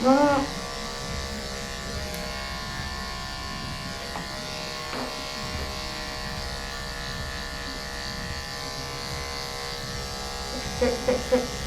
No, no, no. Sit, sit, sit.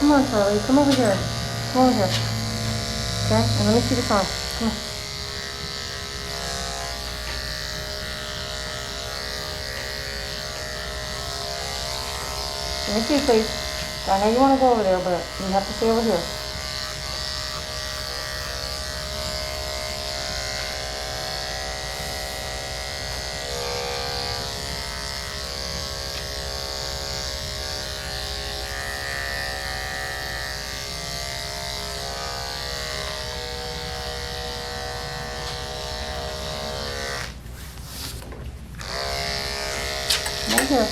Come on, Charlie. Come over here. Come over here. Okay? And let me see this arm. Come on. Let me see, please. I know you want to go over there, but you have to stay over here. Right here.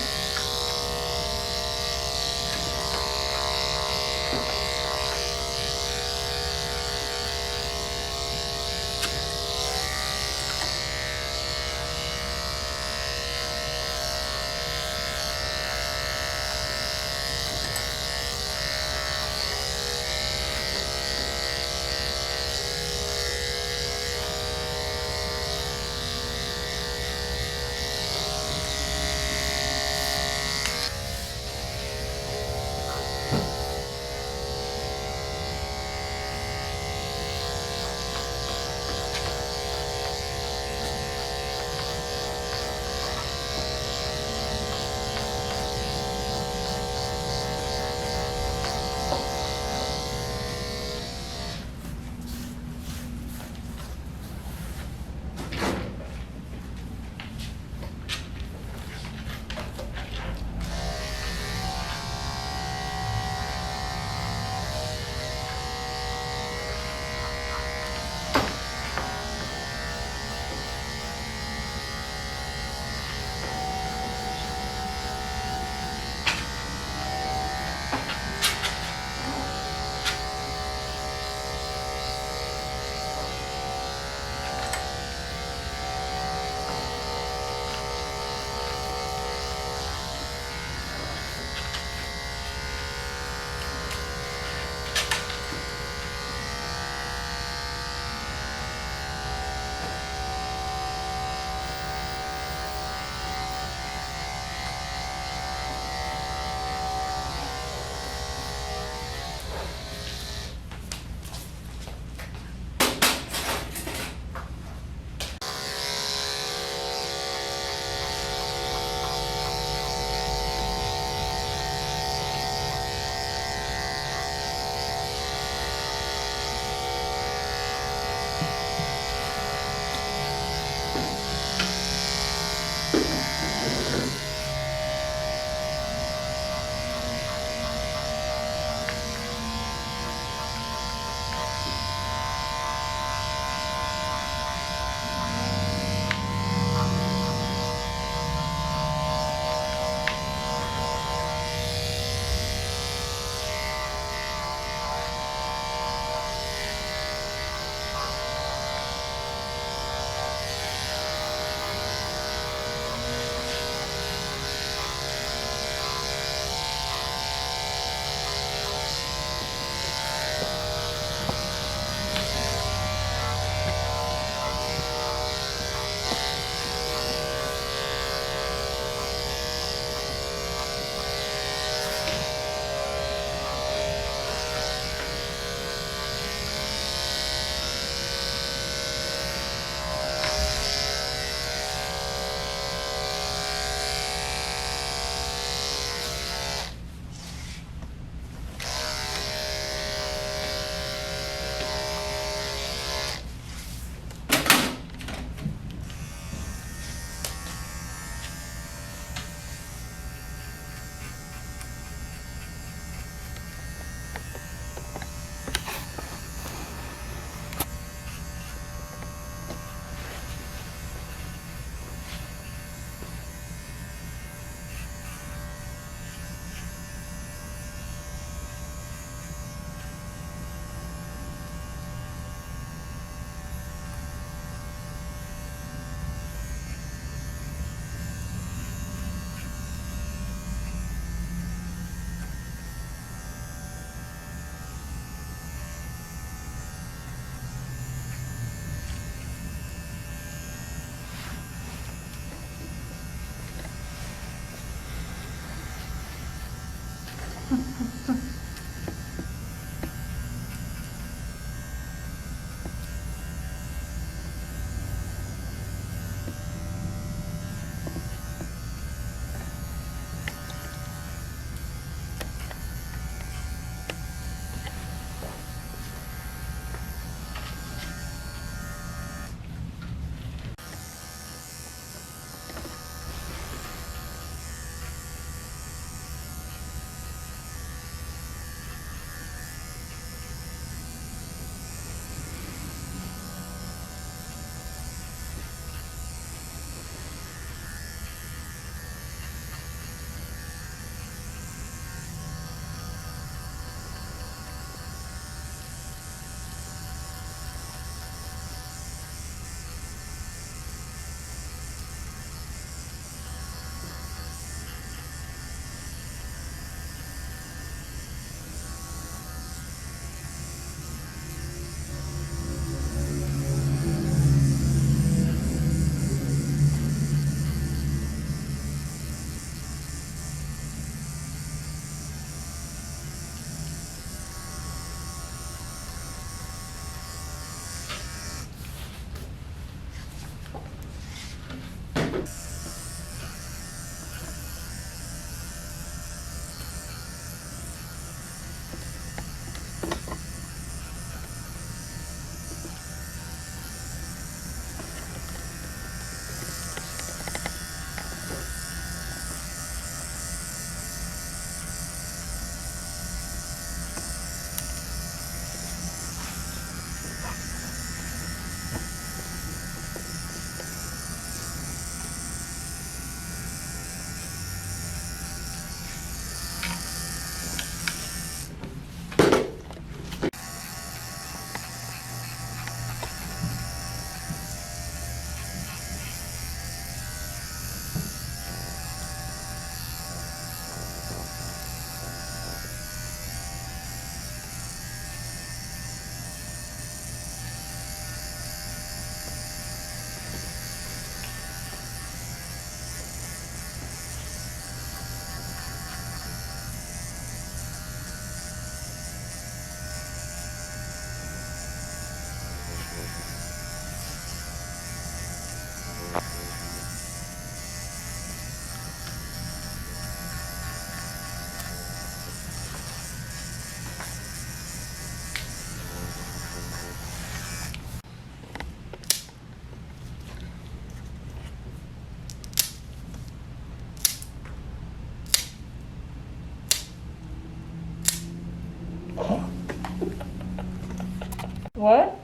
What?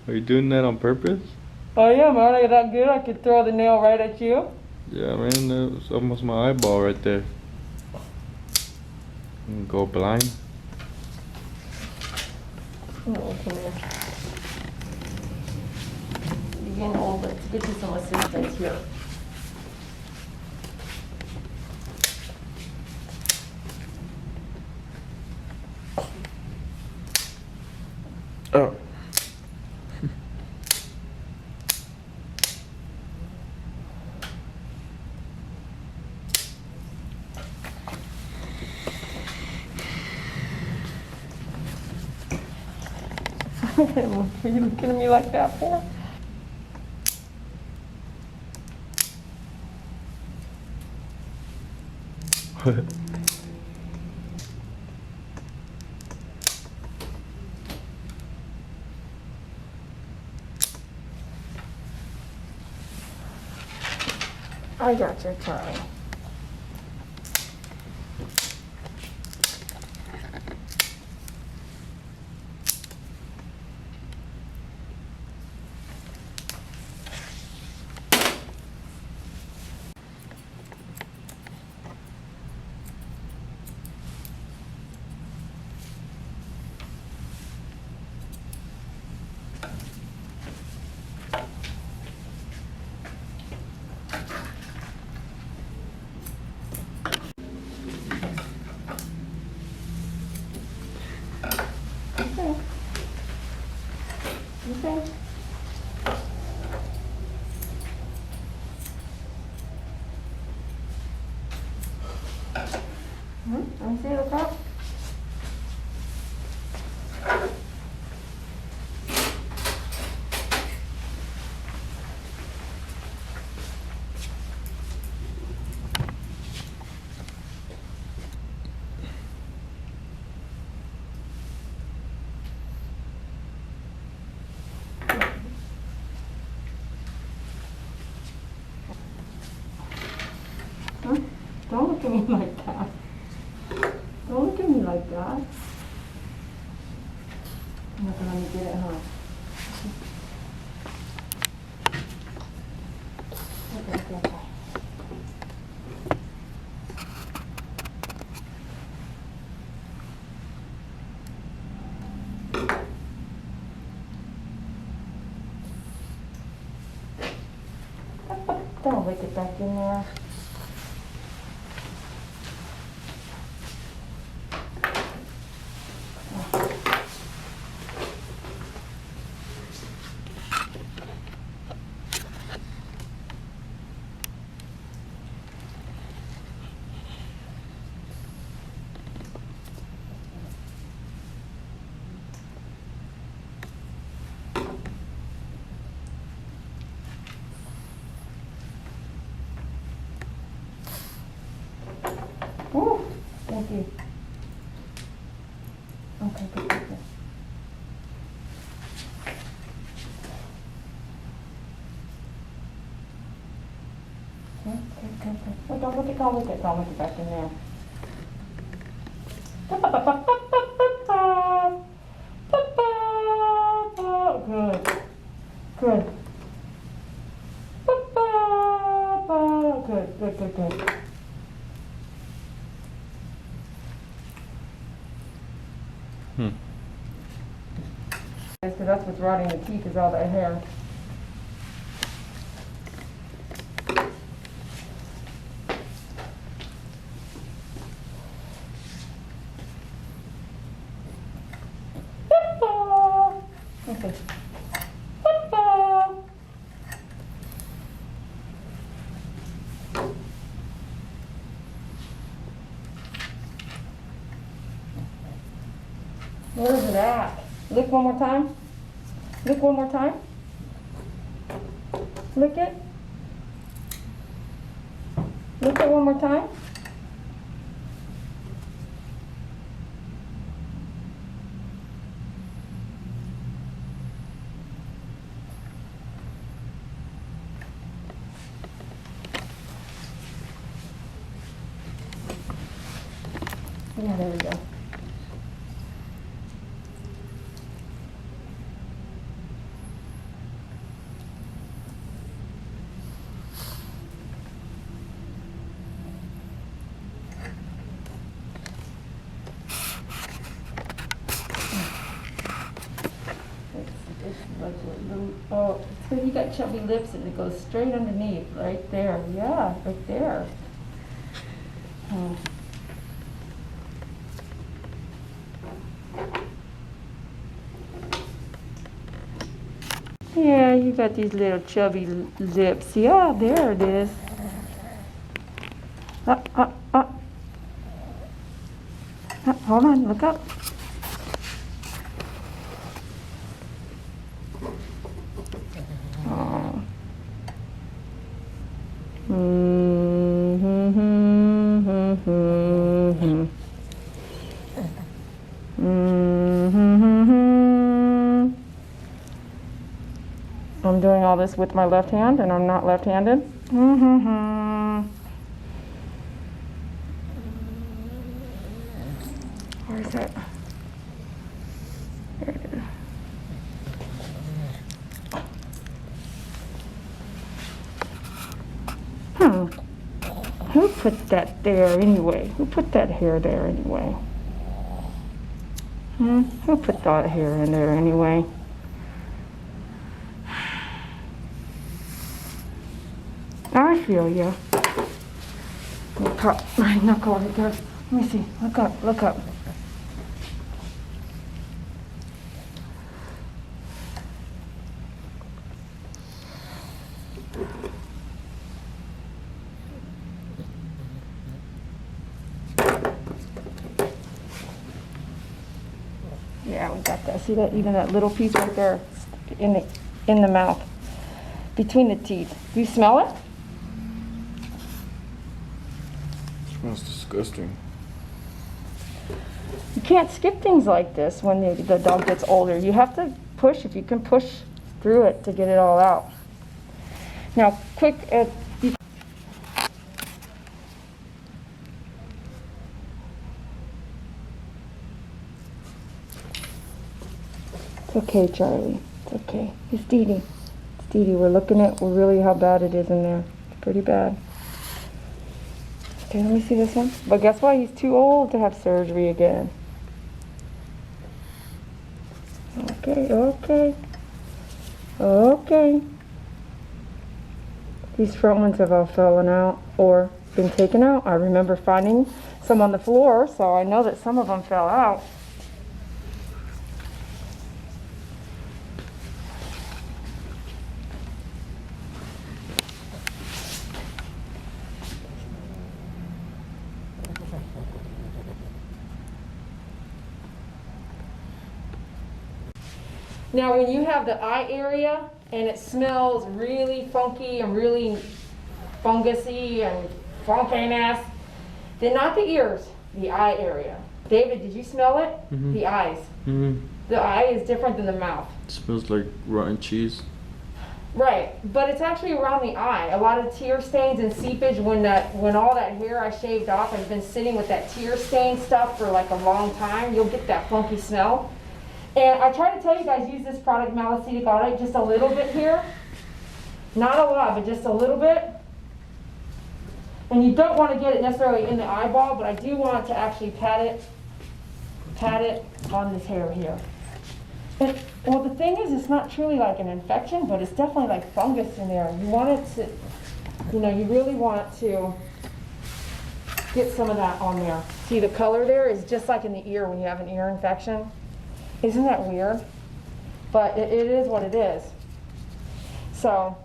Are you doing that on purpose? Oh yeah, man, are that good? I could throw the nail right at you. Yeah, man, that was almost my eyeball right there. Go blind. Oh, come here. You're getting older. Let's get you some assistance here. Oh. What are you looking at me like that for? I got your time. Let me see, look up. Huh? Don't look at me like that. Don't look at me like that. You're not gonna let me get it, huh? Okay. Don't lick it back in there. Woo! Thank you. Okay, good. Okay. Oh, don't look it back in there. Good. Good. Because that's what's rotting the teeth is all that hair. Okay. Where's it at? Lick one more time. Lick one more time. Lick it. Lick it one more time. Yeah, there we go. Oh, it's because you got chubby lips and it goes straight underneath, right there. Yeah, right there. Oh. Yeah, you got these little chubby lips. Yeah, there it is. Up. Hold on, look up. Oh. I'm doing all this with my left hand, and I'm not left-handed. Where is it? There it is. Who put that there anyway? Who put that hair there anyway? Who put that hair in there anyway? I feel you. Look up. My knuckle right there. Let me see. Look up. Yeah, we got that. See that, even that little piece right there in the mouth, between the teeth. Do you smell it? Smells disgusting. You can't skip things like this when the dog gets older. You have to push, if you can push through it to get it all out. Now, quick, it's okay, Charlie. It's okay. It's Dee Dee. It's Dee Dee. We're looking at really how bad it is in there. It's pretty bad. Okay, let me see this one. But guess what? He's too old to have surgery again. Okay. These front ones have all fallen out or been taken out. I remember finding some on the floor, so I know that some of them fell out. Now, when you have the eye area and it smells really funky and really fungusy and funkiness, then not the ears, the eye area. David, did you smell it? Mm-hmm. The eyes. Mm-hmm. The eye is different than the mouth. It smells like rotten cheese. Right, but it's actually around the eye. A lot of tear stains and seepage when all that hair I shaved off has been sitting with that tear stain stuff for like a long time, you'll get that funky smell. And I try to tell you guys, use this product, malicetic audite, just a little bit here. Not a lot, but just a little bit. And you don't want to get it necessarily in the eyeball, but I do want to actually pat it on this hair here. And, well, the thing is, it's not truly like an infection, but it's definitely like fungus in there. You want it to, you really want to get some of that on there. See, the color there is just like in the ear when you have an ear infection. Isn't that weird? But it is what it is. So,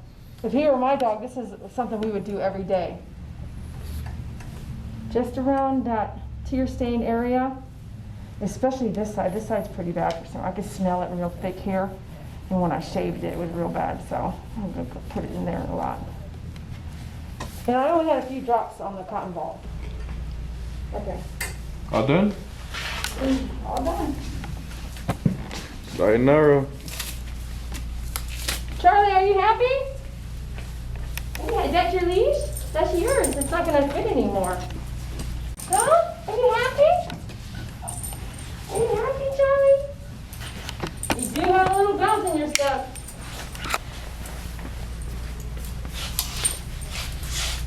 if he were my dog, this is something we would do every day. Just around that tear stain area, especially this side. This side's pretty bad for some. I could smell it real thick here. And when I shaved it, it was real bad. So, I'm going to put it in there a lot. And I only had a few drops on the cotton ball. Okay. All done? All done. Sayonara. Charlie, are you happy? Yeah, is that your leash? That's yours. It's not going to fit anymore. Huh? Are you happy? Are you happy, Charlie? You do have little bells in your stuff.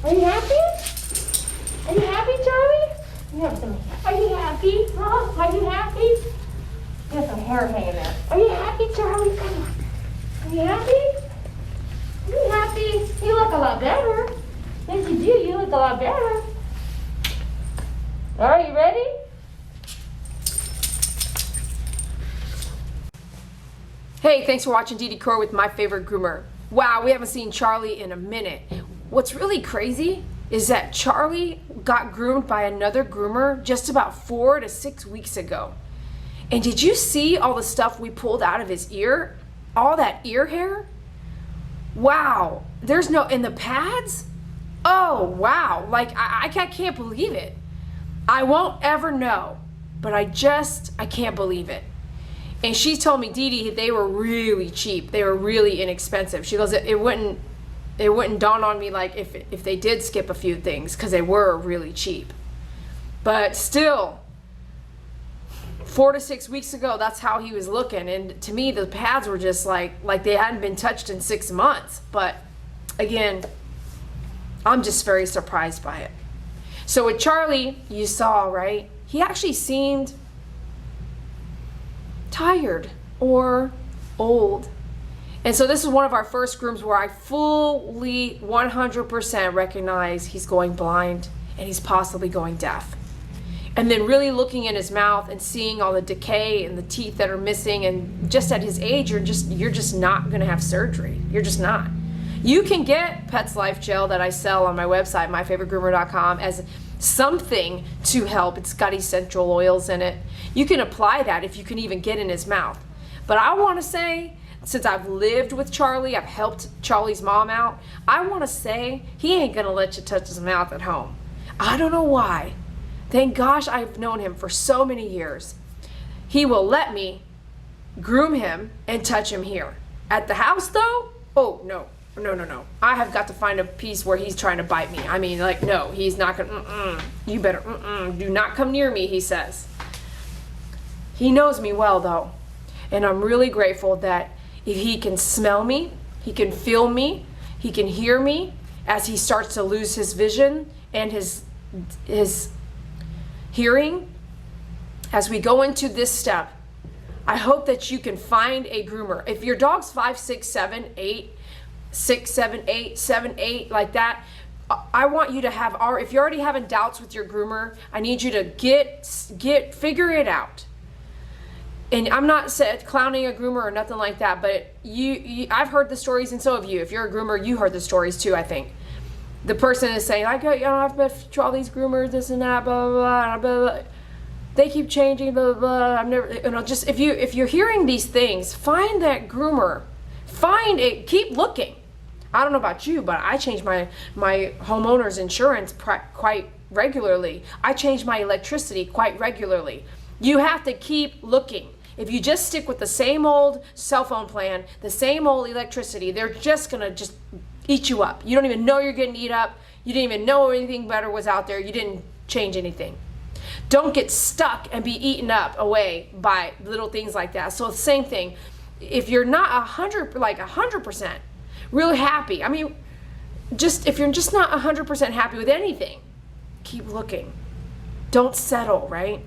Are you happy? Are you happy, Charlie? You have some. Are you happy? Huh? Are you happy? You have some hair hanging there. Are you happy, Charlie? Come on. Are you happy? Are you happy? You look a lot better. Yes, you do. You look a lot better. Are you ready? Hey, thanks for watching Dee Dee Core with My Favorite Groomer. Wow, we haven't seen Charlie in a minute. What's really crazy is that Charlie got groomed by another groomer just about 4 to 6 weeks ago. And did you see all the stuff we pulled out of his ear? All that ear hair? Wow, there's no, in the pads? Oh, wow, like I can't believe it. I won't ever know, but I can't believe it. And she told me, Dee Dee, they were really cheap. They were really inexpensive. She goes, it wouldn't dawn on me like if they did skip a few things, because they were really cheap. But still, 4 to 6 weeks ago, that's how he was looking. And to me, the pads were just like they hadn't been touched in 6 months. But again, I'm just very surprised by it. So with Charlie, you saw, right? He actually seemed tired or old. And so this is one of our first grooms where I fully 100% recognize he's going blind and he's possibly going deaf. And then really looking in his mouth and seeing all the decay and the teeth that are missing, and just at his age, you're just not gonna have surgery. You're just not. You can get Pets Life Gel that I sell on my website, myfavoritegroomer.com, as something to help. It's got essential oils in it. You can apply that if you can even get in his mouth. But I want to say, since I've lived with Charlie, I've helped Charlie's mom out, I want to say he ain't going to let you touch his mouth at home. I don't know why. Thank gosh I've known him for so many years. He will let me groom him and touch him here. At the house though, oh no. I have got to find a piece where he's trying to bite me. I mean, like, no, he's not gonna, you better, do not come near me, he says. He knows me well though. And I'm really grateful that if he can smell me, he can feel me, he can hear me as he starts to lose his vision and his hearing. As we go into this step, I hope that you can find a groomer. If your dog's 5, 6, 7, 8, 6, 7, 8, 7, 8, like that, I want you to have, if you're already having doubts with your groomer, I need you to figure it out. And I'm not clowning a groomer or nothing like that, but I've heard the stories, and so have you. If you're a groomer, you heard the stories too, I think. The person is saying, I've met all these groomers, this and that, blah, blah, blah, blah, blah. They keep changing, blah, blah, blah. I've never, if you're hearing these things, find that groomer. Find it, keep looking. I don't know about you, but I change my homeowner's insurance quite regularly. I change my electricity quite regularly. You have to keep looking. If you just stick with the same old cell phone plan, the same old electricity, they're just gonna just eat you up. You don't even know you're getting eat up. You didn't even know anything better was out there. You didn't change anything. Don't get stuck and be eaten up away by little things like that. So the same thing, if you're not 100% really happy, I mean, if you're just not 100% happy with anything, keep looking. Don't settle, right?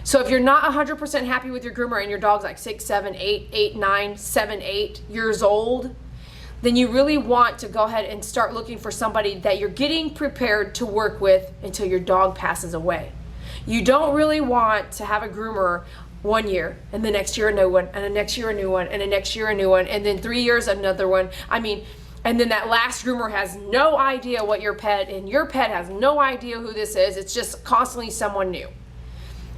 So if you're not 100% happy with your groomer and your dog's like 6, 7, 8, 9, 7, 8 years old, then you really want to go ahead and start looking for somebody that you're getting prepared to work with until your dog passes away. You don't really want to have a groomer 1 year and the next year a new one and the next year a new one and the next year a new one and then 3 years another one. I mean, and then that last groomer has no idea what your pet, and your pet has no idea who this is. It's just constantly someone new.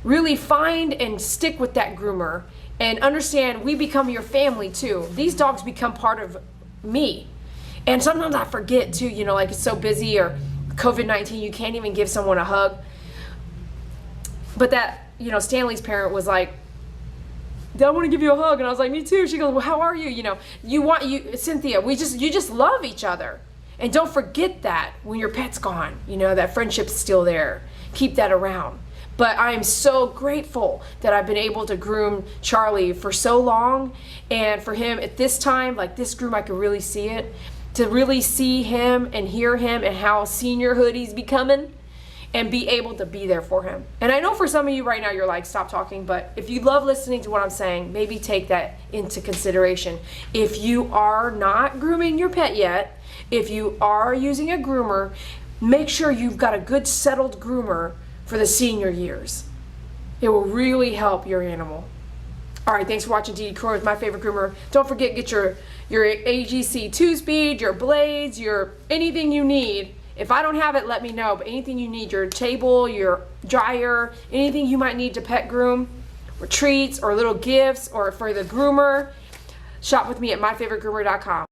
Really find and stick with that groomer and understand we become your family too. These dogs become part of me. And sometimes I forget too, like it's so busy, or COVID-19, you can't even give someone a hug. But that, Stanley's parent was like, I want to give you a hug. And I was like, me too. She goes, well, how are you? Cynthia, you just love each other. And don't forget that when your pet's gone, that friendship's still there. Keep that around. But I am so grateful that I've been able to groom Charlie for so long, and for him at this time, like this groom, I could really see it, to really see him and hear him and how seniorhood he's becoming, and be able to be there for him. And I know for some of you right now, you're like, stop talking, but if you love listening to what I'm saying, maybe take that into consideration. If you are not grooming your pet yet, if you are using a groomer, make sure you've got a good settled groomer for the senior years. It will really help your animal. All right, thanks for watching DD Groomer with my favorite groomer. Don't forget, get your AGC 2-speed, your blades, your anything you need. If I don't have it, let me know, but anything you need, your table, your dryer, anything you might need to pet groom, or treats, or little gifts, or for the groomer, shop with me at myfavoritegroomer.com.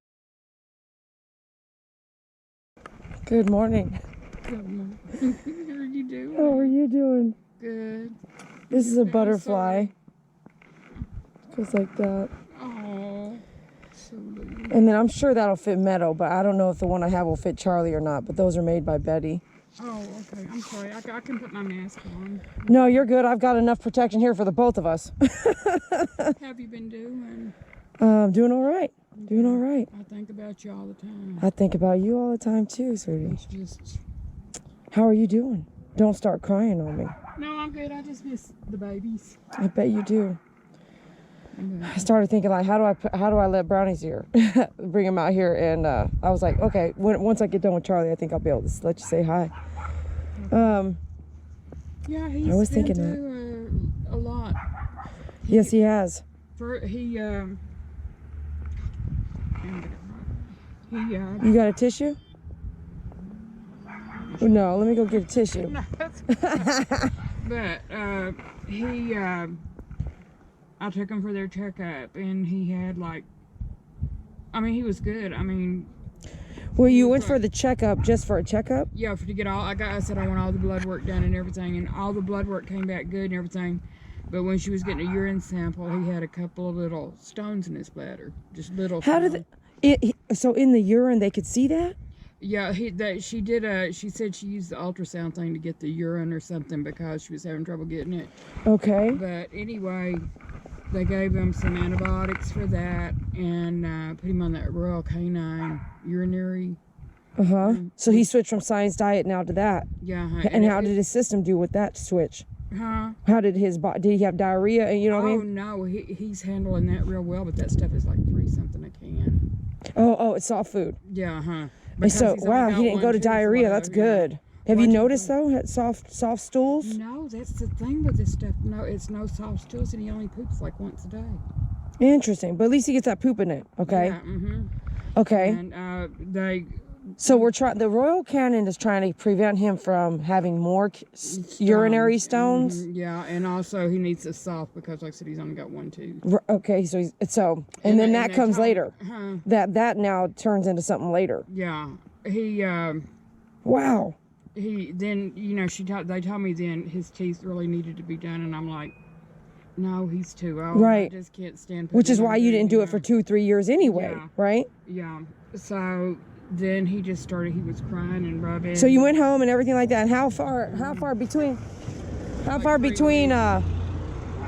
Good morning. Good morning. How are you doing? How are you doing? Good. This is a butterfly. Just like that. Oh, so little. And then I'm sure that'll fit Meadow, but I don't know if the one I have will fit Charlie or not, but those are made by Betty. Oh, okay. I'm sorry. I can put my mask on. No, you're good. I've got enough protection here for the both of us. How have you been doing? Doing all right. Doing all right. I think about you all the time. I think about you all the time too, sweetie. It's just... How are you doing? Don't start crying on me. No, I'm good. I just miss the babies. I bet you do. I started thinking, like, how do I let Brownies here, bring him out here, and I was like, okay, once I get done with Charlie, I think I'll be able to let you say hi. Yeah, he's I was been thinking through a lot. Yes, he has. You You got a tissue? tissue. No, let me go get a tissue. No, that's but I took him for their checkup, and he had like, I mean, he was good. I mean, Well, you went for the checkup just for a checkup? yeah, to get all, I said I want all the blood work done and everything, and all the blood work came back good and everything. But when she was getting a urine sample, he had a couple of little stones in his bladder, just little. How did so in the urine they could see that? Yeah, she said she used the ultrasound thing to get the urine or something because she was having trouble getting it. Okay. But anyway, they gave him some antibiotics for that and put him on that Royal Canine urinary. So he switched from science diet now to that. Yeah. And how did his system do with that switch? Huh? How did his body? Did he have diarrhea? You know what I mean? No, he's handling that real well, but that stuff is like $3 something a can. Oh, it's soft food. Yeah, huh? And Because so he's only wow, got he didn't go one to tooth diarrhea. left, That's yeah. good. Have you Watch him noticed play. though? Had soft stools? No, that's the thing with this stuff. No, it's no soft stools, and he only poops like once a day. Interesting, but at least he gets that poop in it. Okay. Yeah, Okay. And they. So we're trying. The Royal Canin is trying to prevent him from having more urinary stones. Yeah, and also he needs a soft because, like I said, he's only got one tooth. Okay, so and then that comes later. Huh? That now turns into something later. Yeah, he. Wow. He then, they told me then his teeth really needed to be done, and I'm like, no, he's too old. Right. I just can't stand. Which is putting why him you under, didn't do it for 2-3 years anyway, Yeah. right? Yeah. So then he just started. He was crying and rubbing. So you went home and everything like that. And how far between?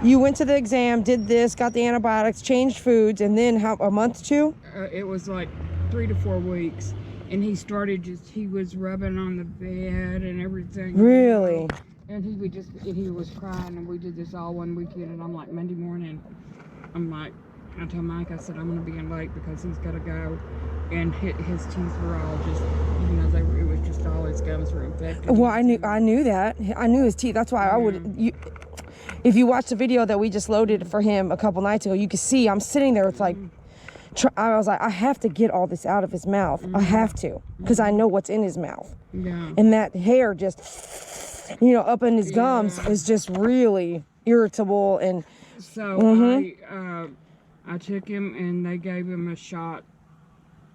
You went to the exam, did this, got the antibiotics, changed foods, and then a month, 2? It was like 3 to 4 weeks, and he was rubbing on the bed and everything. Really? And he was crying, and we did this all one weekend, and I'm like, Monday morning, I told Mike, I said, I'm going to be in late because he's got to go. And his teeth were all just, it was just all his gums were infected. Well, I knew that. I knew his teeth. That's why I would, if you watch the video that we just loaded for him a couple nights ago, you can see I'm sitting there with like, I was like, I have to get all this out of his mouth. I have to, because I know what's in his mouth. Yeah. And that hair just, up in his gums is just really irritable. And so I took him, and they gave him an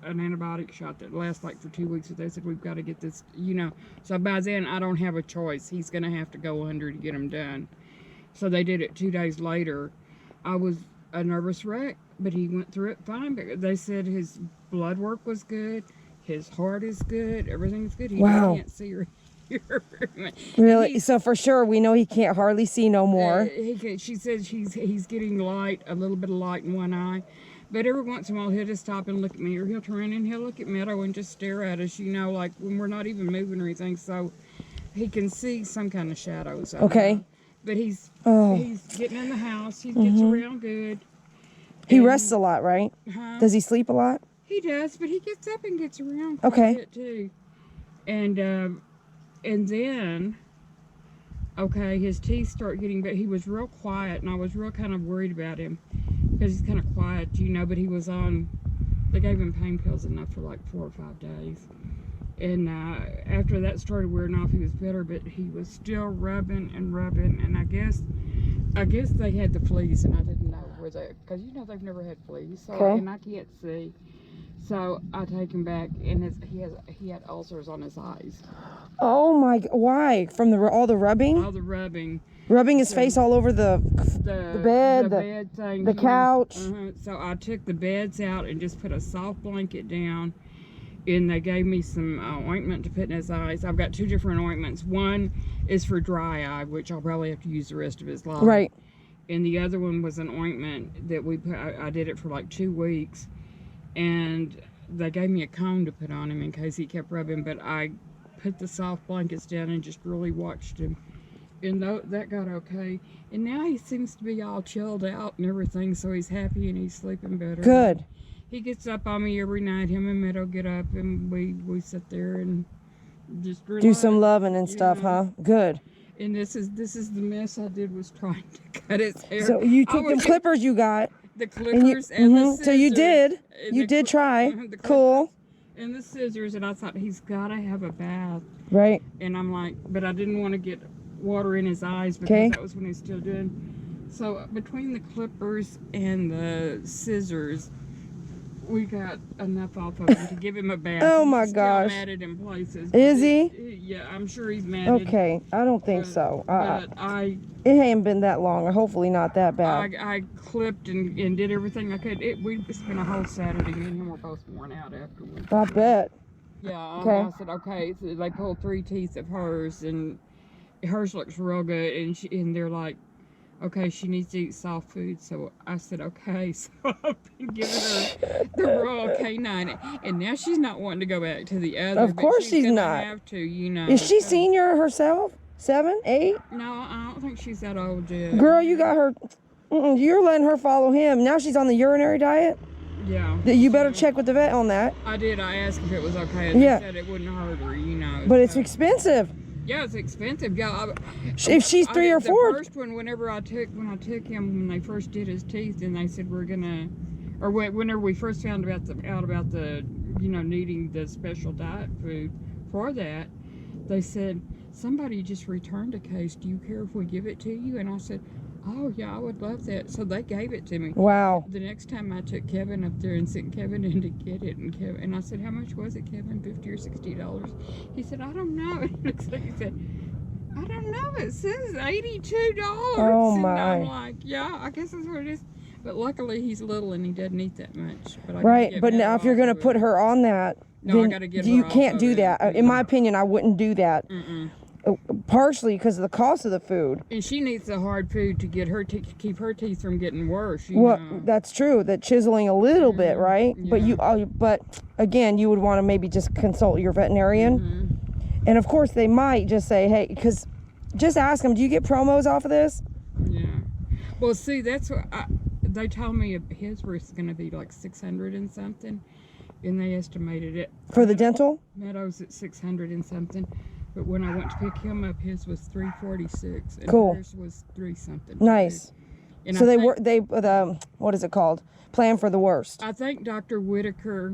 antibiotic shot that lasts like for 2 weeks. So they said, we've got to get this, So by then, I don't have a choice. He's going to have to go under to get him done. So they did it 2 days later. I was a nervous wreck, but he went through it fine. But they said his blood work was good. His heart is good. Everything's good. He can't see or hear. Really? So for sure, we know he can't hardly see no more. She said he's getting light, a little bit of light in one eye. But every once in a while, he'll just stop and look at me, or he'll turn around and he'll look at Meadow and just stare at us, like when we're not even moving or anything. So he can see some kind of shadows. Okay. But he's getting in the house. He gets around good. He rests a lot, right? Huh? Does he sleep a lot? He does, but he gets up and gets around quite Okay. a bit too. And then, his teeth start getting better. He was real quiet, and I was real kind of worried about him because he's kind of quiet, but he was they gave him pain pills enough for like 4 or 5 days. And after that started wearing off, he was better, but he was still rubbing, and I guess they had the fleas, and I didn't know where because they've never had fleas, so and I can't see. So I take him back, and he had ulcers on his eyes. Oh my! Why? From all the rubbing? All the rubbing. Rubbing his face all over the bed, the bed thing, the couch. So I took the beds out and just put a soft blanket down, and they gave me some ointment to put in his eyes. I've got 2 different ointments. One is for dry eye, which I'll probably have to use the rest of his life. Right. And the other one was an ointment that we put. I did it for like 2 weeks. And they gave me a cone to put on him in case he kept rubbing, but I put the soft blankets down and just really watched him. And that got okay. And now he seems to be all chilled out and everything, so he's happy and he's sleeping better. Good. He gets up on me every night. Him and Meadow get up, and we sit there and just relax. Do some loving and stuff, huh? Good. And this is the mess I did, was trying to cut his hair. So you took them clippers you got. The clippers and the scissors. So you did try. Cool. and the scissors, and I thought he's got to have a bath. Right. And I'm like, but I didn't want to get water in his eyes because Okay. that was when he was still doing. So between the clippers and the scissors, we got enough off of him to give him a bath. Oh my He's gosh. Still matted in places. Is he? Yeah, I'm sure he's matted. Okay, I don't think so. But I It ain't been that long, or hopefully not that bad. I clipped and did everything I could. We spent a whole Saturday. Me and him were both worn out afterwards. I bet. Yeah. Okay. I said, okay. So they pulled 3 teeth of hers, and hers looks real good. And they're like, okay, she needs to eat soft food. So I said, okay. So I've been giving her the Royal Canine, and now she's not wanting to go back to the other. Of course she's gonna not. Have to, you know. Is she so- senior herself? 7, 8? No, I don't think she's that old yet. Girl, you got her. You're letting her follow him. Now she's on the urinary diet. Yeah. You better check with the vet on that. I did. I asked if it was okay. And Yeah. They said it wouldn't hurt her, you know. But it's so- expensive. Yeah, it's expensive. Yeah. If she's 3 or 4. The first one, when I took him, when they first did his teeth, and they said we're gonna, or whenever we first found out about the, you know, needing the special diet food for that, they said somebody just returned a case. Do you care if we give it to you? And I said, oh yeah, I would love that. So they gave it to me. Wow. The next time I took Kevin up there and sent Kevin in to get it, and I said, how much was it, Kevin? $50 or $60? He said, I don't know. And so he said, I don't know. It says $82. Oh, and my. I'm like, yeah, I guess that's what it is. But luckily he's little and he doesn't eat that much. But I gotta Right, get but better now if you're off going to of put it. her on that, No, I then gotta get you her can't off do of that. it. In my opinion, I wouldn't do that. Mm-mm. Partially because of the cost of the food. And she needs the hard food to get her keep her teeth from getting worse. You Well, know? that's true. That chiseling a little bit, right? But yeah. but again, you would want to maybe just consult your veterinarian. Mm-hmm. And of course, they might just say, hey, because just ask them, do you get promos off of this? Yeah. Well, see, that's what they told me his was going to be like 600 and something, and they estimated it For the dental? Meadows at 600 and something. But when I went to pick him up, his was 346, and Cool. hers was 3 something. Nice. And So I they think, were what is it called? Plan for the worst. I think Dr. Whitaker,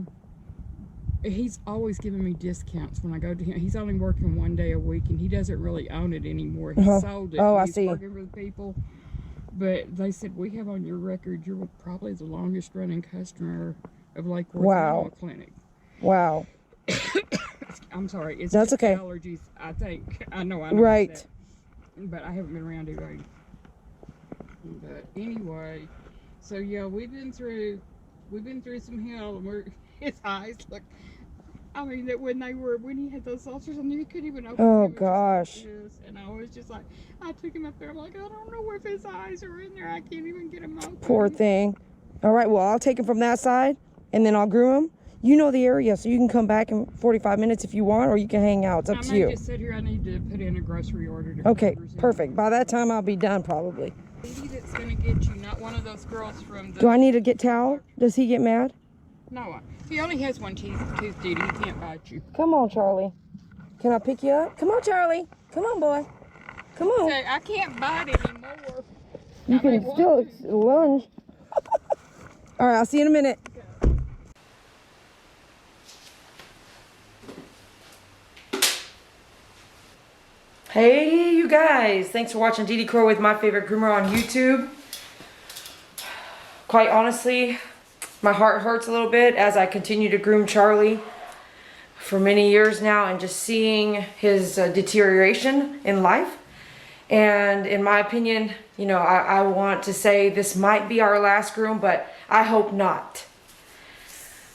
he's always giving me discounts when I go to him. He's only working 1 day a week, and he doesn't really own it anymore. He sold it. Oh, I He's see. working for the people. But they said, we have on your record, you're probably the longest running customer of Lake Worth Wow. Animal Clinic. Wow. I'm sorry. It's That's just okay. allergies, I think. I know. Right. That, but I haven't been around anybody. But anyway, so yeah, we've been through some hell, and his eyes look. I mean, that when he had those ulcers on there, he couldn't even open. Oh, them. It was just like gosh. this. And I was just like, I took him up there. I'm like, I don't know if his eyes are in there. I can't even get him open. Poor thing. All right, well, I'll take him from that side, and then I'll groom him. You know the area, so you can come back in 45 minutes if you want, or you can hang out. It's up I to may you. just sit here. I need to put in a grocery order. To Okay, Kroger's perfect. By that time, I'll be done probably. lady that's gonna get you, not one of those girls from the. Do I need to get towel? Does he get mad? No, he only has one tooth, Didi. He can't bite you. Come on, Charlie. Can I pick you up? Come on, Charlie. Come on, boy. Come on. Say, I can't bite anymore. You I may can want still to. lunge. All right, I'll see you in a minute. Hey, you guys. Thanks for watching Didi Crow with My Favorite Groomer on YouTube. Quite honestly, my heart hurts a little bit as I continue to groom Charlie for many years now and just seeing his deterioration in life. And in my opinion, you know, I want to say this might be our last groom, but I hope not.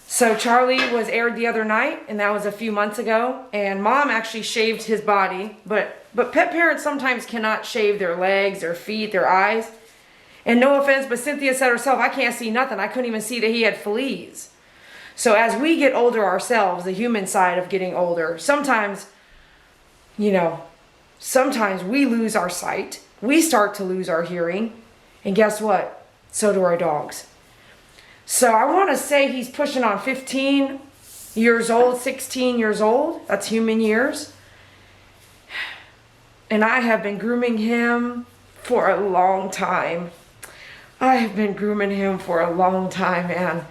So Charlie was aired the other night, and that was a few months ago, and Mom actually shaved his body, but pet parents sometimes cannot shave their legs, their feet, their eyes. And no offense, but Cynthia said herself, I can't see nothing. I couldn't even see that he had fleas. So as we get older ourselves, the human side of getting older, sometimes, you know, sometimes we lose our sight. We start to lose our hearing. And guess what? So do our dogs. So I want to say he's pushing on 15 years old, 16 years old. That's human years. And I have been grooming him for a long time. I have been grooming him for a long time, man.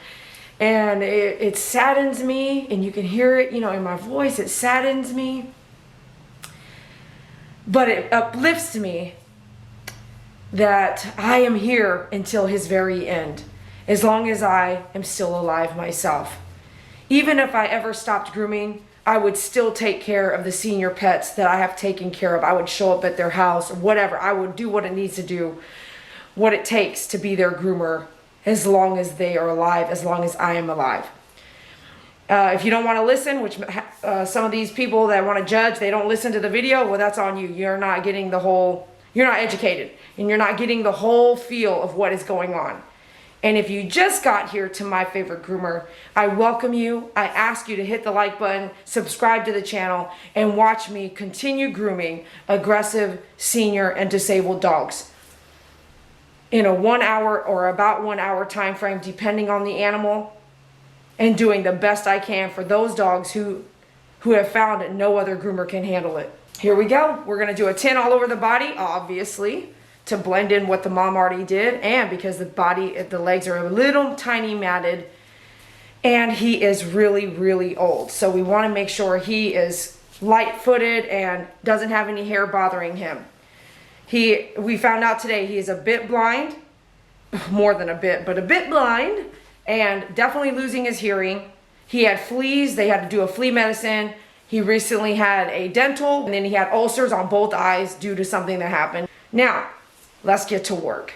And it saddens me, and you can hear it, you know, in my voice. It saddens me, but it uplifts me that I am here until his very end, as long as I am still alive myself. Even if I ever stopped grooming, I would still take care of the senior pets that I have taken care of. I would show up at their house or whatever. I would do what it needs to do, what it takes to be their groomer, as long as they are alive, as long as I am alive. If you don't want to listen, which some of these people that want to judge, they don't listen to the video, well, that's on you. You're not getting the whole, you're not educated, and you're not getting the whole feel of what is going on. And if you just got here to My Favorite Groomer, I welcome you. I ask you to hit the like button, subscribe to the channel, and watch me continue grooming aggressive, senior, and disabled dogs in a 1 hour or about 1 hour time frame, depending on the animal, and doing the best I can for those dogs who have found that no other groomer can handle it. Here we go. We're gonna do a 10 all over the body, obviously, to blend in what the mom already did, and because the legs are a little tiny matted, and he is really, really old. So we wanna make sure he is light-footed and doesn't have any hair bothering him. We found out today he is a bit blind, more than a bit, but a bit blind, and definitely losing his hearing. He had fleas. They had to do a flea medicine. He recently had a dental, and then he had ulcers on both eyes due to something that happened. Now, let's get to work.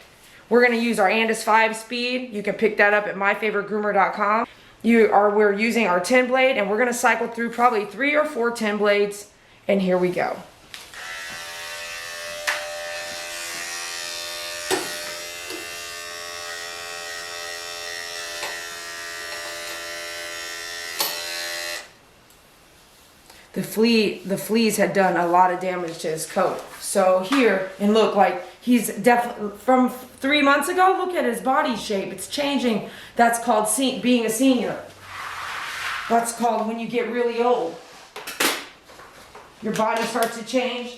We're going to use our Andis 5 speed. You can pick that up at myfavoritegroomer.com. We're using our 10 blade, and we're going to cycle through probably 3 or 4 10 blades, and here we go. The fleas had done a lot of damage to his coat. So here, and look, like he's definitely, from 3 months ago, look at his body shape. It's changing. That's called being a senior. That's called when you get really old. Your body starts to change.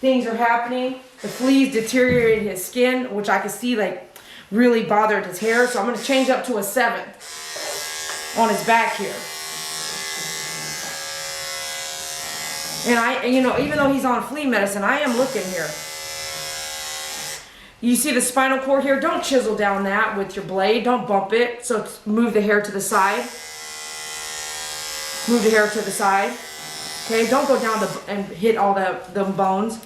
Things are happening. The fleas deteriorated his skin, which I could see like really bothered his hair. So I'm going to change up to a 7 on his back here. And even though he's on flea medicine, I am looking here. You see the spinal cord here? Don't chisel down that with your blade. Don't bump it. So move the hair to the side. Move the hair to the side. Okay, don't go down and hit all the bones.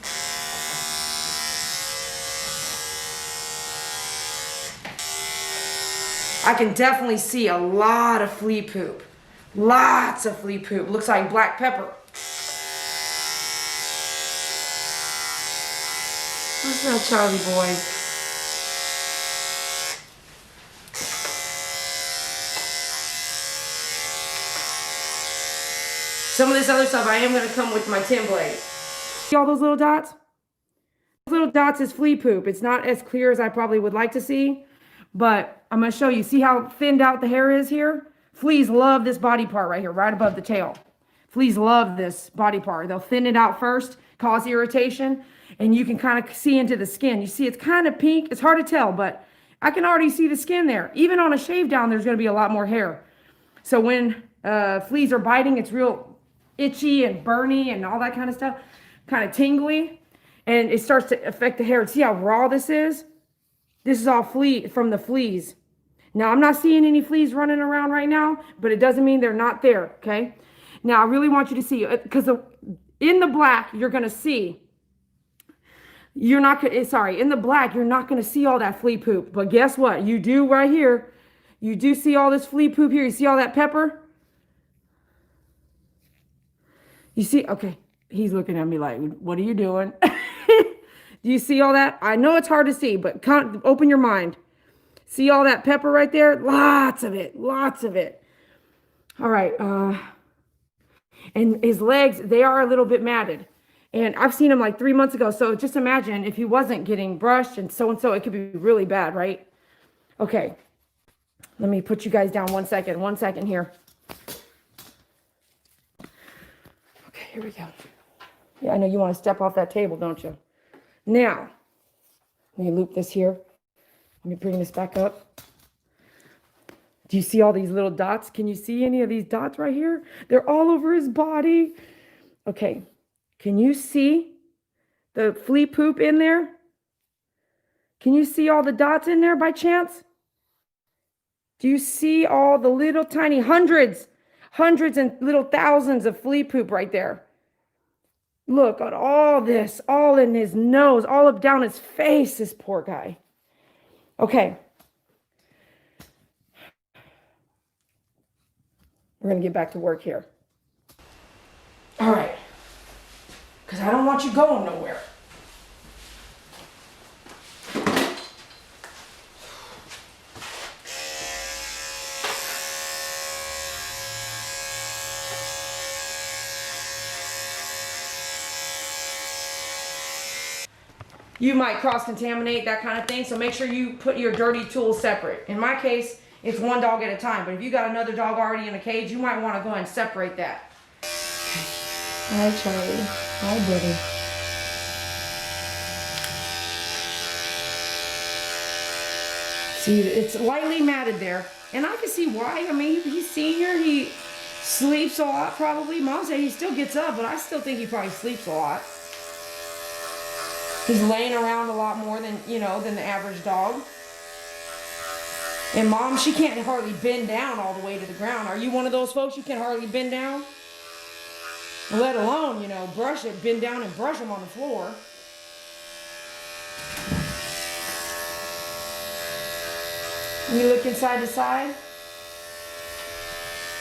I can definitely see a lot of flea poop. Lots of flea poop. Looks like black pepper. What's that, Charlie boy? Some of this other stuff I am going to come with my 10 blade. See all those little dots? Those little dots is flea poop. It's not as clear as I probably would like to see, but I'm going to show you. See how thinned out the hair is here? Fleas love this body part right here, right above the tail. Fleas love this body part. They'll thin it out first, cause irritation, and you can kind of see into the skin. You see it's kind of pink. It's hard to tell, but I can already see the skin there. Even on a shave down, there's going to be a lot more hair. So when fleas are biting, it's real itchy and burny and all that kind of stuff, kind of tingly, and it starts to affect the hair. See how raw this is? This is all from the fleas. Now, I'm not seeing any fleas running around right now, but it doesn't mean they're not there, okay? Now, I really want you to see, because in the black, you're going to see, in the black, you're not going to see all that flea poop. But guess what? You do right here. You do see all this flea poop here. You see all that pepper? You see? Okay. He's looking at me like, what are you doing? Do you see all that? I know it's hard to see, but open your mind. See all that pepper right there? Lots of it. Lots of it. All right. And his legs, they are a little bit matted. And I've seen him like 3 months ago. So just imagine if he wasn't getting brushed and so, it could be really bad, right? Okay. Let me put you guys down 1 second. 1 second here. Okay, here we go. Yeah, I know you want to step off that table, don't you? Now, let me loop this here. Let me bring this back up. Do you see all these little dots? Can you see any of these dots right here? They're all over his body. Okay, can you see the flea poop in there? Can you see all the dots in there by chance? Do you see all the little tiny hundreds and little thousands of flea poop right there? Look at all this, all in his nose, all up down his face, this poor guy. Okay. We're going to get back to work here. All right. Because I don't want you going nowhere. You might cross-contaminate, that kind of thing, so make sure you put your dirty tools separate. In my case, it's one dog at a time, but if you got another dog already in a cage, you might want to go ahead and separate that. Hi, Charlie. Hi, buddy. See, it's lightly matted there, and I can see why. I mean, he's senior, he sleeps a lot probably. Mom said he still gets up, but I still think he probably sleeps a lot. He's laying around a lot more than, than the average dog. And Mom, she can't hardly bend down all the way to the ground. Are you one of those folks you can hardly bend down? Let alone, bend down and brush them on the floor. You looking side to side?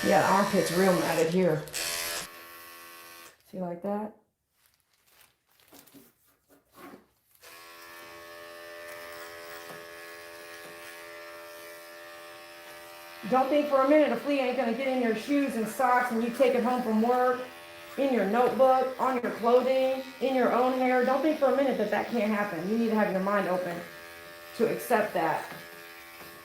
Yeah, the armpit's real matted here. See, like that? Don't think for a minute a flea ain't gonna get in your shoes and socks and you take it home from work, in your notebook, on your clothing, in your own hair. Don't think for a minute that that can't happen. You need to have your mind open to accept that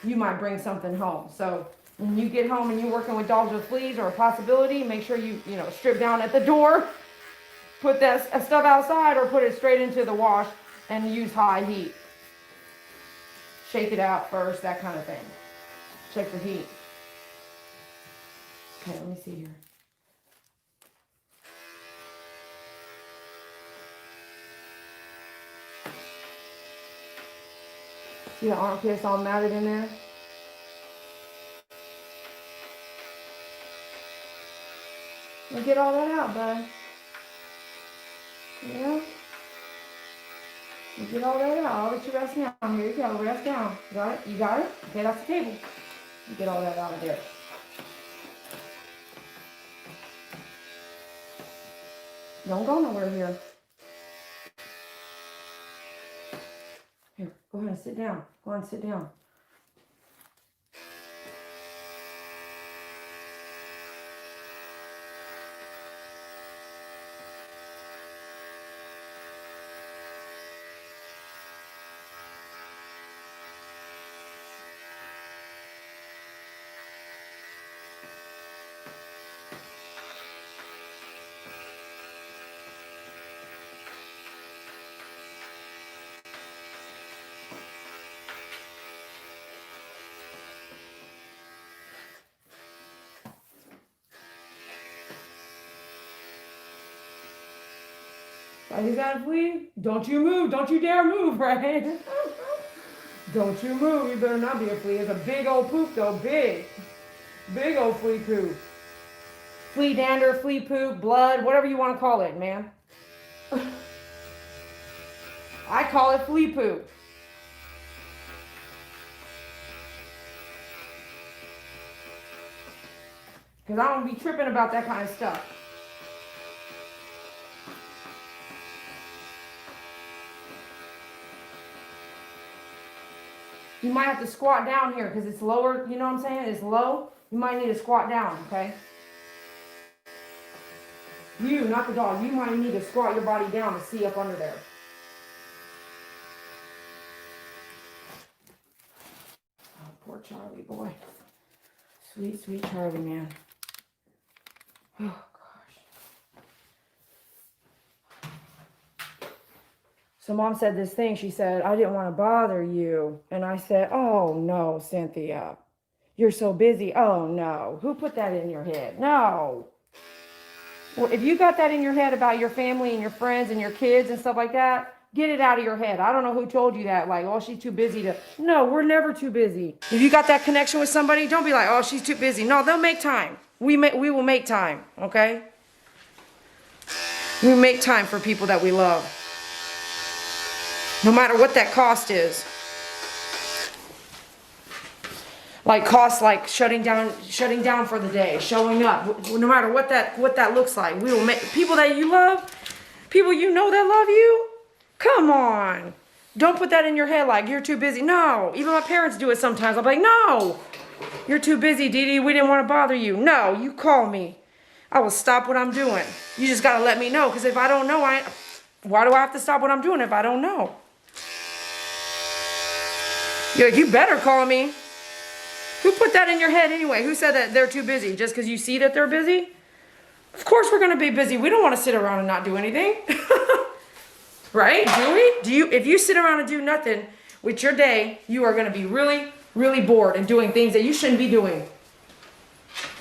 you might bring something home. So when you get home and you're working with dogs with fleas or a possibility, make sure you, strip down at the door, put that stuff outside or put it straight into the wash and use high heat. Shake it out first, that kind of thing. Check the heat. Okay, let me see here. See the armpits all matted in there? Well, get all that out, bud. Yeah? You get all that out. I'll let you rest down. Here you go. Rest down. You got it? You got it? Okay, that's the table. You get all that out of there. Don't go nowhere here. Here, go ahead and sit down. Go ahead and sit down. You got a flea? Don't you move. Don't you dare move, right? Don't you move. You better not be a flea. It's a big old poop, though. Big. Big old flea poop. Flea dander, flea poop, blood, whatever you want to call it, man. I call it flea poop. Because I don't be tripping about that kind of stuff. You might have to squat down here because it's lower, you know what I'm saying? It's low. You might need to squat down, okay? You, not the dog. You might need to squat your body down to see up under there. Oh, poor Charlie boy. Sweet, sweet Charlie, man. Oh, so Mom said this thing. She said, I didn't want to bother you. And I said, oh, no, Cynthia. You're so busy. Oh no. Who put that in your head? No. Well, if you got that in your head about your family and your friends and your kids and stuff like that, get it out of your head. I don't know who told you that. Like, oh, she's too busy to. No, we're never too busy. If you got that connection with somebody, don't be like, oh, she's too busy. No, they'll make time. We will make time. Okay. We make time for people that we love. No matter what that cost is. Like cost, like shutting down for the day, showing up. No matter what that looks like, we will make people that you love, people you know that love you. Come on, don't put that in your head like you're too busy. No, even my parents do it sometimes. I'm like, no, you're too busy, Dee Dee. We didn't want to bother you. No, you call me. I will stop what I'm doing. You just gotta let me know, because if I don't know, why do I have to stop what I'm doing if I don't know? You better call me. Who put that in your head anyway? Who said that they're too busy? Just because you see that they're busy? Of course we're going to be busy. We don't want to sit around and not do anything. Right? Do we? If you sit around and do nothing with your day, you are going to be really, really bored and doing things that you shouldn't be doing.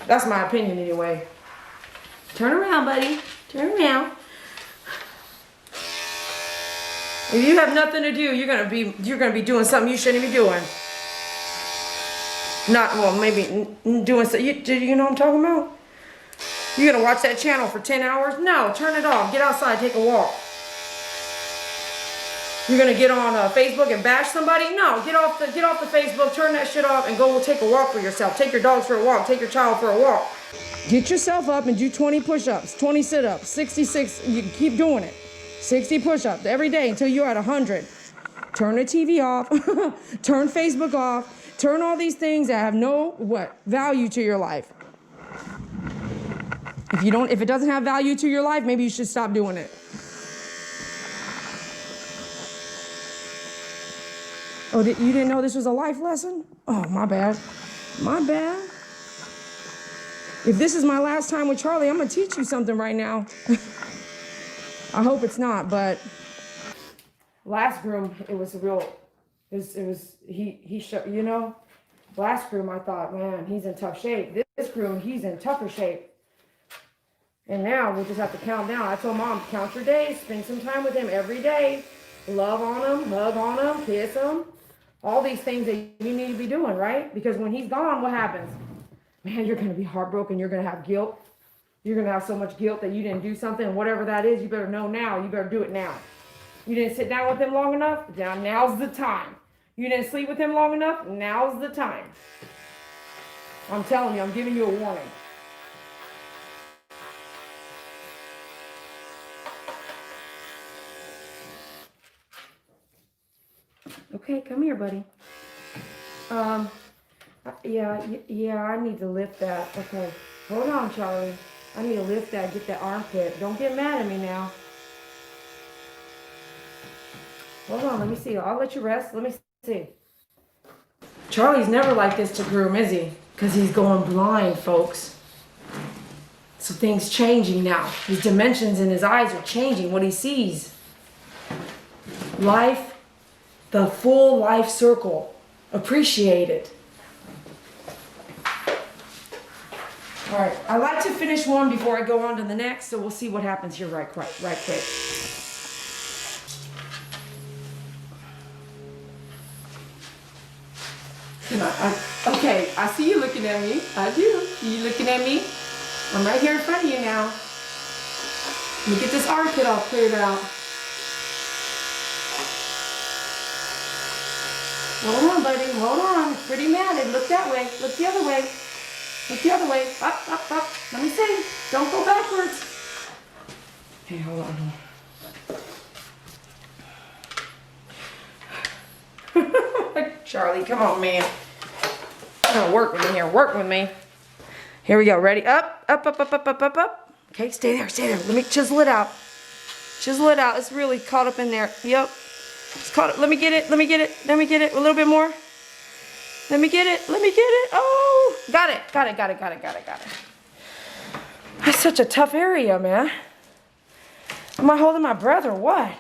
That's my opinion anyway. Turn around, buddy. Turn around. If you have nothing to do, you're going to be doing something you shouldn't be doing. Not, well, maybe doing so. You know what I'm talking about? You're gonna watch that channel for 10 hours? No, turn it off. Get outside, take a walk. You're gonna get on Facebook and bash somebody? No, get off the Facebook, turn that shit off, and go take a walk for yourself. Take your dogs for a walk. Take your child for a walk. Get yourself up and do 20 push-ups, 20 sit-ups, 66. You keep doing it. 60 push-ups every day until you're at 100. Turn the TV off. Turn Facebook off. Turn all these things that have no value to your life. If it doesn't have value to your life, maybe you should stop doing it. Oh, you didn't know this was a life lesson? Oh, my bad. My bad. If this is my last time with Charlie, I'm gonna teach you something right now. I hope it's not, but last groom, it was he showed, you know, last groom I thought, man, he's in tough shape. This groom, he's in tougher shape. And now we'll just have to count down. I told Mom, count your days, spend some time with him every day. Love on him, hug on him, kiss him. All these things that you need to be doing, right? Because when he's gone, what happens? Man, you're gonna be heartbroken, you're gonna have guilt. You're gonna have so much guilt that you didn't do something, whatever that is, you better know now, you better do it now. You didn't sit down with him long enough? Now's the time. You didn't sleep with him long enough? Now's the time. I'm telling you, I'm giving you a warning. Okay, come here, buddy. Yeah, I need to lift that. Okay, hold on, Charlie. I need to lift that, get that armpit. Don't get mad at me now. Hold on, let me see. I'll let you rest. Let me see. Charlie's never like this to groom, is he? Because he's going blind, folks. So things changing now. His dimensions in his eyes are changing, what he sees. Life, the full life circle. Appreciate it. All right, I like to finish one before I go on to the next, so we'll see what happens here right quick. Okay, I see you looking at me. I do. You looking at me? I'm right here in front of you now. Let me get this armpit all cleared out. Hold on, buddy. Hold on. It's pretty matted. Look that way. Look the other way. Look the other way. Up, up, up. Let me see. Don't go backwards. Okay, hold on. Charlie, come on, man. You're gonna work with me here. Work with me. Here we go. Ready? Up, up, up, up, up, up, up, up. Okay, stay there, stay there. Let me chisel it out. Chisel it out. It's really caught up in there. Yep. It's caught up. Let me get it. Let me get it. Let me get it. A little bit more. Let me get it. Let me get it. Oh, got it. Got it. Got it. Got it. Got it. Got it. That's such a tough area, man. Am I holding my breath or what?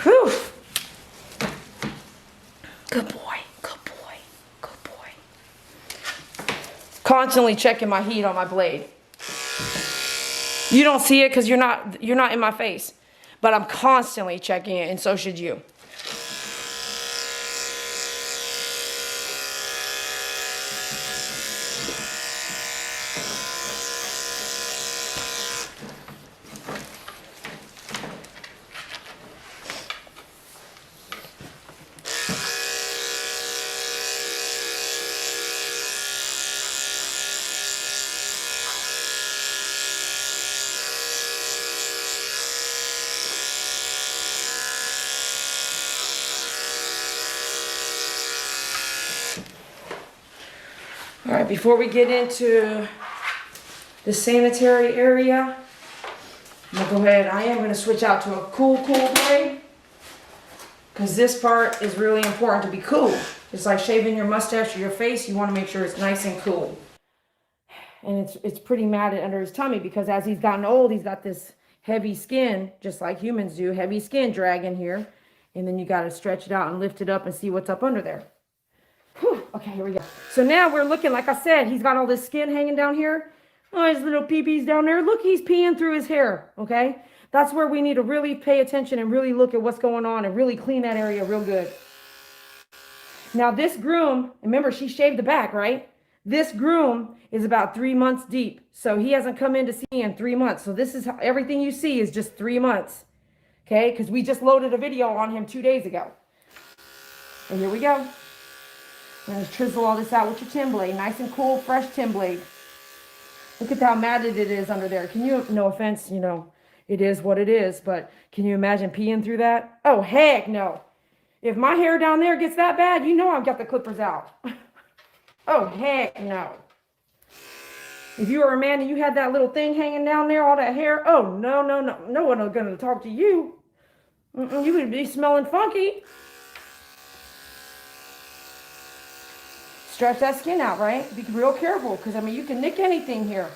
Whew. Good boy. constantly checking my heat on my blade. You don't see it because you're not in my face, but I'm constantly checking it, and so should you. All right, before we get into the sanitary area, I'm gonna go ahead, I am gonna switch out to a cool blade, because this part is really important to be cool. It's like shaving your mustache or your face, you wanna make sure it's nice and cool. And it's pretty matted under his tummy, because as he's gotten old, he's got this heavy skin, just like humans do, heavy skin dragging here. And then you gotta stretch it out and lift it up and see what's up under there. Whew. Okay, here we go. So now we're looking, like I said, he's got all this skin hanging down here. Oh, his little pee-pees down there. Look, he's peeing through his hair, okay? That's where we need to really pay attention and really look at what's going on and really clean that area real good. Now this groom, remember she shaved the back, right? This groom is about 3 months deep. So he hasn't come in to see in 3 months. So this is how, everything you see is just 3 months, okay? Because we just loaded a video on him 2 days ago. And here we go. I'm going to chisel all this out with your tin blade. Nice and cool, fresh tin blade. Look at how matted it is under there. Can you, no offense, you know, it is what it is, but can you imagine peeing through that? Oh, heck no. If my hair down there gets that bad, you know I've got the clippers out. Oh, heck no. If you were a man and you had that little thing hanging down there, all that hair, oh, no. No one is going to talk to you. You would be smelling funky. Stretch that skin out, right? Be real careful, because I mean you can nick anything here.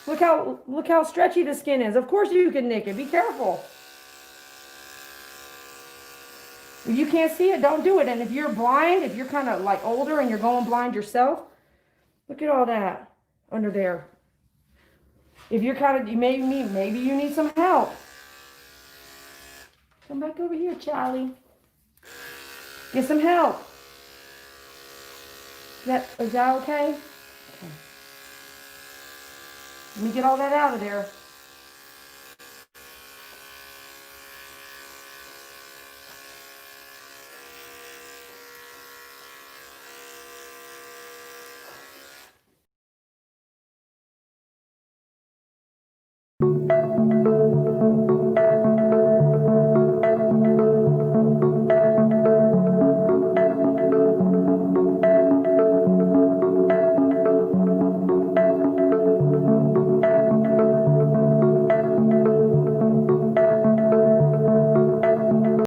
Look how stretchy the skin is. Of course you can nick it. Be careful. If you can't see it, don't do it. And if you're blind, if you're kind of like older and you're going blind yourself, look at all that under there. If you're kind of, maybe you need some help. Come back over here, Charlie. Get some help. Is that okay? Okay. Let me get all that out of there.